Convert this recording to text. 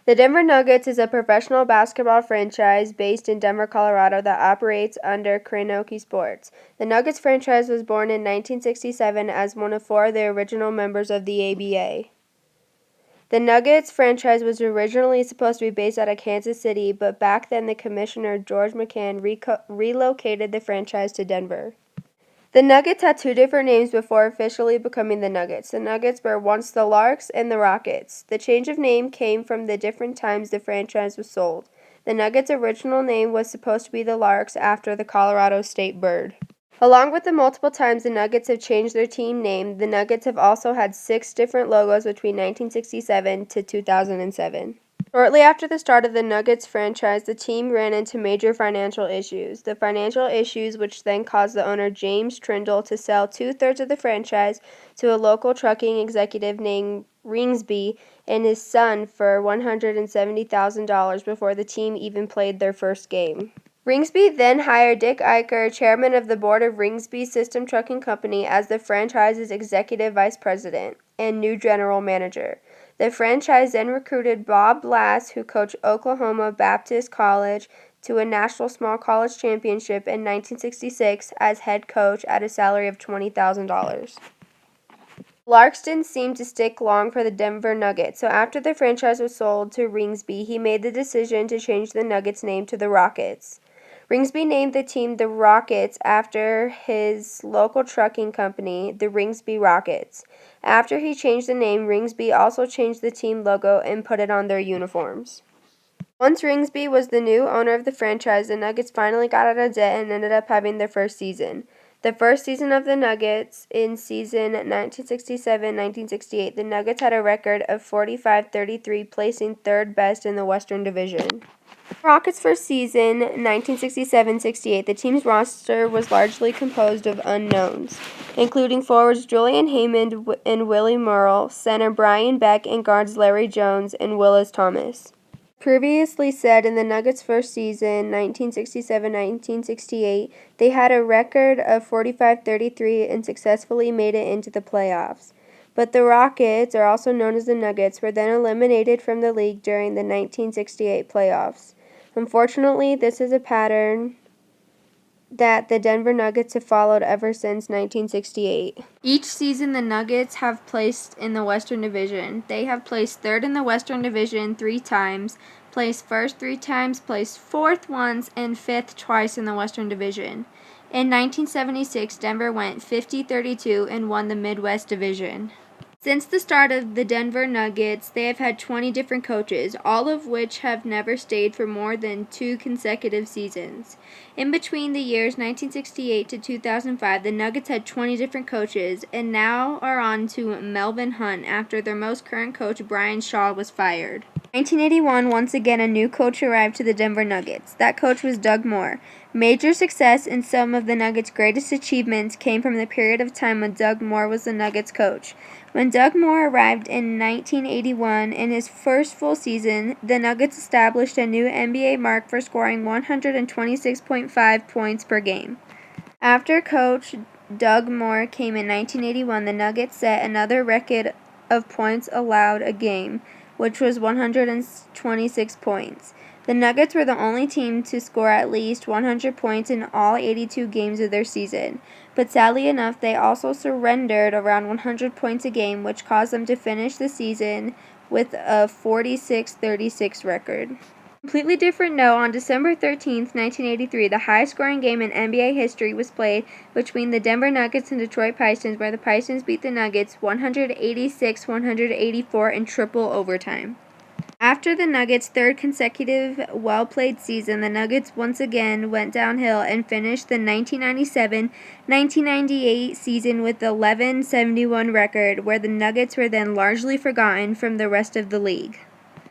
The Denver Nuggets is a professional basketball franchise based in Denver, Colorado that operates under Kroenke Sports. The Nuggets franchise was born in 1967 as one of four of the original members of the ABA. The Nuggets franchise was originally supposed to be based out of Kansas City, but back then the commissioner, George McCann, relocated the franchise to Denver. The Nuggets had two different names before officially becoming the Nuggets. The Nuggets were once the Larks and the Rockets. The change of name came from the different times the franchise was sold. The Nuggets' original name was supposed to be the Larks after the Colorado state bird. Along with the multiple times the Nuggets have changed their team name, the Nuggets have also had 6 different logos between 1967 to 2007. Shortly after the start of the Nuggets franchise, the team ran into major financial issues. The financial issues, which then caused the owner James Trindle to sell 2/3 of the franchise to a local trucking executive named Ringsby and his son for $170,000 before the team even played their first game. Ringsby then hired Dick Iker, chairman of the board of Ringsby System Trucking Company, as the franchise's executive vice president and new general manager. The franchise then recruited Bob Blass, who coached Oklahoma Baptist College to a national small college championship in 1966 as head coach at a salary of $20,000. Larks didn't seem to stick long for the Denver Nuggets, so after the franchise was sold to Ringsby, he made the decision to change the Nuggets' name to the Rockets. Ringsby named the team the Rockets after his local trucking company, the Ringsby Rockets. After he changed the name, Ringsby also changed the team logo and put it on their uniforms. Once Ringsby was the new owner of the franchise, the Nuggets finally got out of debt and ended up having their first season. The first season of the Nuggets, in season 1967-1968, the Nuggets had a record of 45-33, placing third best in the Western Division. Rockets' first season, 1967-68, the team's roster was largely composed of unknowns, including forwards Julian Haymond and Willie Merle, center Brian Beck, and guards Larry Jones and Willis Thomas. Previously said, in the Nuggets' first season, 1967-1968, they had a record of 45-33 and successfully made it into the playoffs. But the Rockets, or also known as the Nuggets, were then eliminated from the league during the 1968 playoffs. Unfortunately, this is a pattern that the Denver Nuggets have followed ever since 1968. Each season, the Nuggets have placed in the Western Division. They have placed third in the Western Division 3 times, placed first 3 times, placed fourth once, and fifth twice in the Western Division. In 1976, Denver went 50-32 and won the Midwest Division. Since the start of the Denver Nuggets, they have had 20 different coaches, all of which have never stayed for more than 2 consecutive seasons. In between the years 1968 to 2005, the Nuggets had 20 different coaches, and now are on to Melvin Hunt after their most current coach, Brian Shaw, was fired. In 1981, once again, a new coach arrived to the Denver Nuggets. That coach was Doug Moore. Major success and some of the Nuggets' greatest achievements came from the period of time when Doug Moore was the Nuggets coach. When Doug Moore arrived in 1981, in his first full season, the Nuggets established a new NBA mark for scoring 126.5 points per game. After coach Doug Moore came in 1981, the Nuggets set another record of points allowed a game, which was 126 points. The Nuggets were the only team to score at least 100 points in all 82 games of their season, but sadly enough, they also surrendered around 100 points a game, which caused them to finish the season with a 46-36 record. Completely different note, on December 13, 1983, the highest-scoring game in NBA history was played between the Denver Nuggets and Detroit Pistons, where the Pistons beat the Nuggets 186-184 in triple overtime. After the Nuggets' third consecutive well-played season, the Nuggets once again went downhill and finished the 1997-1998 season with an 11-71 record, where the Nuggets were then largely forgotten from the rest of the league.